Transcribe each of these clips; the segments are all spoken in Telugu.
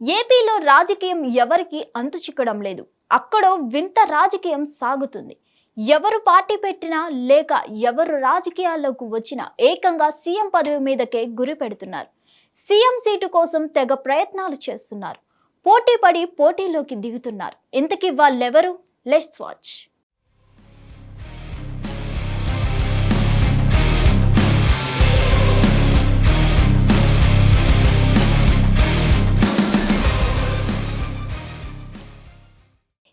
ఏపీలో రాజకీయం ఎవరికి అంతు చిక్కడం లేదు. అక్కడో వింత రాజకీయం సాగుతుంది. ఎవరు పార్టీ పెట్టినా లేక ఎవరు రాజకీయాల్లోకి వచ్చినా ఏకంగా సీఎం పదవి మీదకే గురి పెడుతున్నారు. సీఎం సీటు కోసం తెగ ప్రయత్నాలు చేస్తున్నారు. పోటీ పడి పోటీలోకి దిగుతున్నారు. ఇంతకీ వాళ్ళెవరు? Let's watch.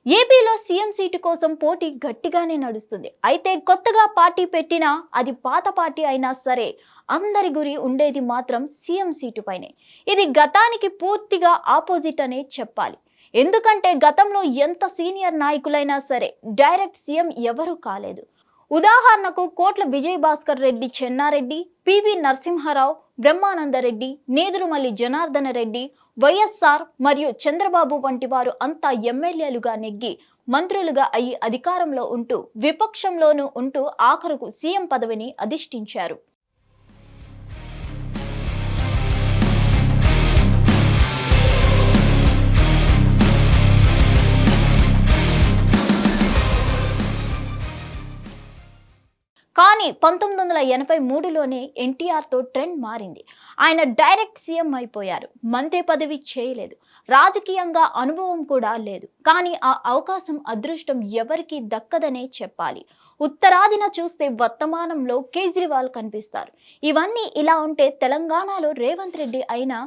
ఏపీలో సీఎం సీటు కోసం పోటీ గట్టిగానే నడుస్తుంది. అయితే కొత్తగా పార్టీ పెట్టినా అది పాత పార్టీ అయినా సరే అందరి గురి ఉండేది మాత్రం సీఎం సీటు పైనే. ఇది గతానికి పూర్తిగా ఆపోజిట్ అనే చెప్పాలి. ఎందుకంటే గతంలో ఎంత సీనియర్ నాయకులైనా సరే డైరెక్ట్ సీఎం ఎవరూ కాలేదు. ఉదాహరణకు కోట్ల విజయభాస్కర్ రెడ్డి చెన్నారెడ్డి, పివి నరసింహారావు, బ్రహ్మానందరెడ్డి, నేదురుమల్లి జనార్దన రెడ్డి, వైఎస్ఆర్ మరియు చంద్రబాబు వంటి వారు అంతా ఎమ్మెల్యేలుగా నెగ్గి మంత్రులుగా అయి అధికారంలో ఉంటూ విపక్షంలోనూ ఉంటూ ఆఖరుకు సీఎం పదవిని అధిష్ఠించారు. కానీ 1983లోనే ఎన్టీఆర్తో ట్రెండ్ మారింది. ఆయన డైరెక్ట్ సీఎం అయిపోయారు. మంత్రి పదవి చేయలేదు. రాజకీయంగా అనుభవం కూడా లేదు. కానీ ఆ అవకాశం అదృష్టం ఎవరికీ దక్కదనే చెప్పాలి. ఉత్తరాదిన చూస్తే వర్తమానంలో కేజ్రీవాల్ కనిపిస్తారు. ఇవన్నీ ఇలా ఉంటే తెలంగాణలో రేవంత్ రెడ్డి అయినా,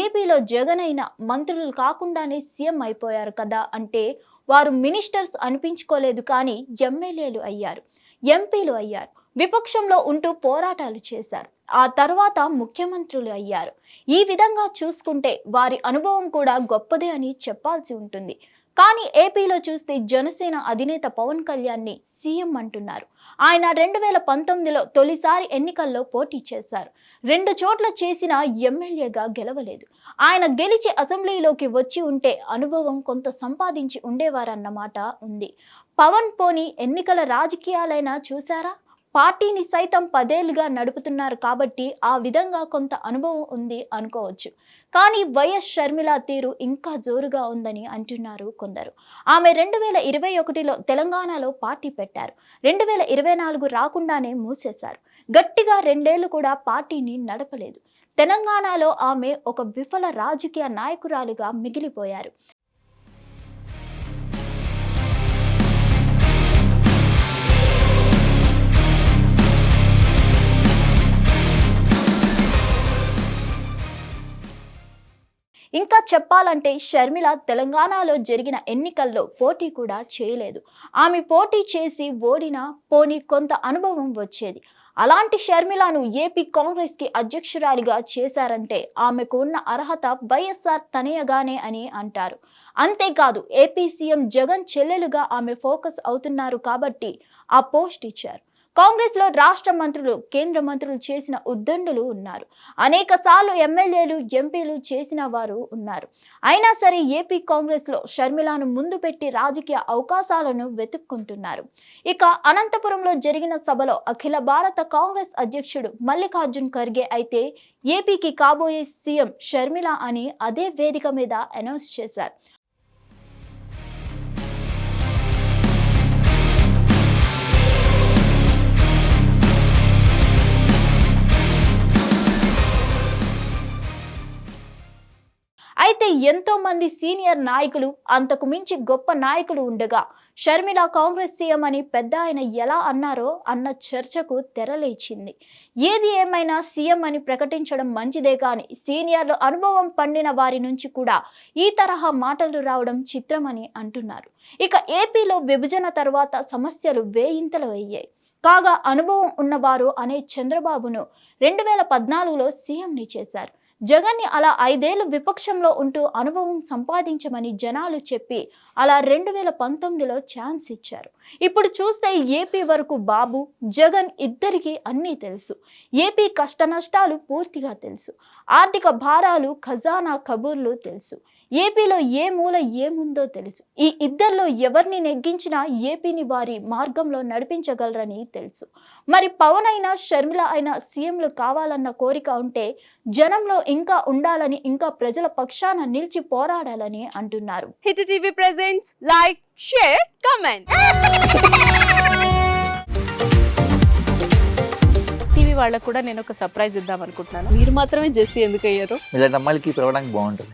ఏపీలో జగన్ అయినా మంత్రులు కాకుండానే సీఎం అయిపోయారు కదా అంటే వారు మినిస్టర్స్ అనిపించుకోలేదు, కానీ ఎమ్మెల్యేలు అయ్యారు, ఎంపీలు అయ్యారు, విపక్షంలో ఉంటూ పోరాటాలు చేశారు, ఆ తర్వాత ముఖ్యమంత్రులు అయ్యారు. ఈ విధంగా చూసుకుంటే వారి అనుభవం కూడా గొప్పదే అని చెప్పాల్సి ఉంటుంది. కానీ ఏపీలో చూస్తే జనసేన అధినేత పవన్ కళ్యాణ్ని సీఎం అంటున్నారు. ఆయన 2019లో తొలిసారి ఎన్నికల్లో పోటీ చేశారు. 2 చోట్ల చేసిన ఎమ్మెల్యేగా గెలవలేదు. ఆయన గెలిచి అసెంబ్లీలోకి వచ్చి ఉంటే అనుభవం కొంత సంపాదించి ఉండేవారన్నమాట ఉంది. పవన్ పోనీ ఎన్నికల రాజకీయాలైనా చూసారా? పార్టీని సైతం 10 ఏళ్లుగా నడుపుతున్నారు కాబట్టి ఆ విధంగా కొంత అనుభవం ఉంది అనుకోవచ్చు. కానీ వైఎస్ షర్మిల తీరు ఇంకా జోరుగా ఉందని అంటున్నారు కొందరు. ఆమె 2021లో తెలంగాణలో పార్టీ పెట్టారు. 2024 రాకుండానే మూసేశారు. గట్టిగా 2 ఏళ్లు కూడా పార్టీని నడపలేదు. తెలంగాణలో ఆమె ఒక విఫల రాజకీయ నాయకురాలుగా మిగిలిపోయారు. ఇంకా చెప్పాలంటే షర్మిల తెలంగాణలో జరిగిన ఎన్నికల్లో పోటీ కూడా చేయలేదు. ఆమె పోటీ చేసి ఓడినా పోనీ కొంత అనుభవం వచ్చేది. అలాంటి షర్మిలను ఏపీ కాంగ్రెస్ కి అధ్యక్షురాలిగా చేశారంటే ఆమెకు ఉన్న అర్హత వైఎస్ఆర్ తనయగానే అని అంటారు. అంతేకాదు ఏపీ సీఎం జగన్ చెల్లెలుగా ఆమె ఫోకస్ అవుతున్నారు కాబట్టి ఆ పోస్ట్ ఇచ్చారు. కాంగ్రెస్ లో రాష్ట్ర మంత్రులు, కేంద్ర మంత్రులు చేసిన ఉద్దండులు ఉన్నారు. అనేక సార్లు ఎమ్మెల్యేలు, ఎంపీలు చేసిన వారు ఉన్నారు. అయినా సరే ఏపీ కాంగ్రెస్ లో షర్మిలను ముందు పెట్టి రాజకీయ అవకాశాలను వెతుక్కుంటున్నారు. ఇక అనంతపురంలో జరిగిన సభలో అఖిల భారత కాంగ్రెస్ అధ్యక్షుడు మల్లికార్జున్ ఖర్గే అయితే ఏపీకి కాబోయే సీఎం షర్మిల అని అదే వేదిక మీద అనౌన్స్ చేశారు. అయితే ఎంతో మంది సీనియర్ నాయకులు, అంతకు మించి గొప్ప నాయకులు ఉండగా షర్మిల కాంగ్రెస్ సీఎం అని పెద్ద ఆయన ఎలా అన్నారో అన్న చర్చకు తెరలేచింది. ఏది ఏమైనా సీఎం అని ప్రకటించడం మంచిదే, కానీ సీనియర్లు, అనుభవం పండిన వారి నుంచి కూడా ఈ తరహా మాటలు రావడం చిత్రమని అంటున్నారు. ఇక ఏపీలో విభజన తర్వాత సమస్యలు వేయింతలు అయ్యాయి. కాగా అనుభవం ఉన్నవారు అనే చంద్రబాబును 2014లో సీఎంని చేశారు. జగన్ని అలా 5 ఏళ్లు విపక్షంలో ఉంటూ అనుభవం సంపాదించమని జనాలు చెప్పి అలా 2019లో ఛాన్స్ ఇచ్చారు. ఇప్పుడు చూస్తే ఏపీ వరకు బాబు, జగన్ ఇద్దరికి అన్నీ తెలుసు. ఏపీ కష్ట నష్టాలు పూర్తిగా తెలుసు. ఆర్థిక భారాలు, ఖజానా కబుర్లు తెలుసు. ఏపీలో ఏ మూల ఏముందో తెలుసు. ఈ ఇద్దరిలో ఎవరిని నెగ్గించినా ఏపీని వారి మార్గంలో నడిపించగలరని తెలుసు. మరి పవన్ అయినా షర్మిల అయినా సీఎంలు కావాలన్న కోరిక ఉంటే జనంలో ఇంకా ఉండాలని, ఇంకా ప్రజల పక్షాన నిలిచి పోరాడాలని అంటున్నారు. Hit TV presents like, share, comment. TV వాళ్ళకు కూడా నేను ఒక సర్ప్రైజ్ ఇద్దాం అనుకుంటున్నాను. మీరు మాత్రమే జెస్సీ ఎందుకు అయ్యారు? ఇలాంటి అమ్మాయిలకి పిలవడానికి బాగుంటుంది.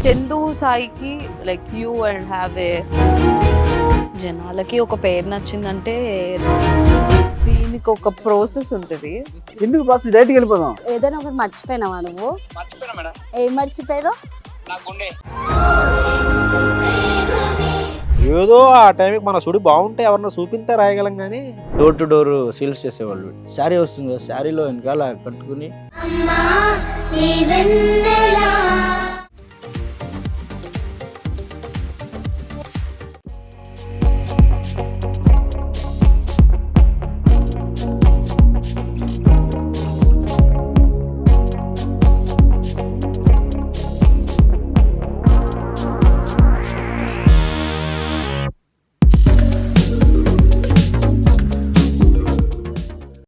చందు సాయికి like you and have a జనాలకి ఒక పేరు నచ్చిందంటే దీనికి ఒక ప్రాసెస్ ఉంటుంది. ఎందుకు బాక్స్ డైరెక్ట్కి వెళ్ళిపోదాం. ఏదైనా ఒకటి మర్చిపోయినావా నువ్వు? ఏం మర్చిపోయావు? ఏదో ఆ టైంకి మన సుడి బాగుంటే ఎవరన్నా చూపిస్తే రాయగలం కానీ డోర్ టు డోర్ సేల్స్ చేసేవాళ్ళు. శారీ వస్తుంది, శారీలో వెనకాల కట్టుకుని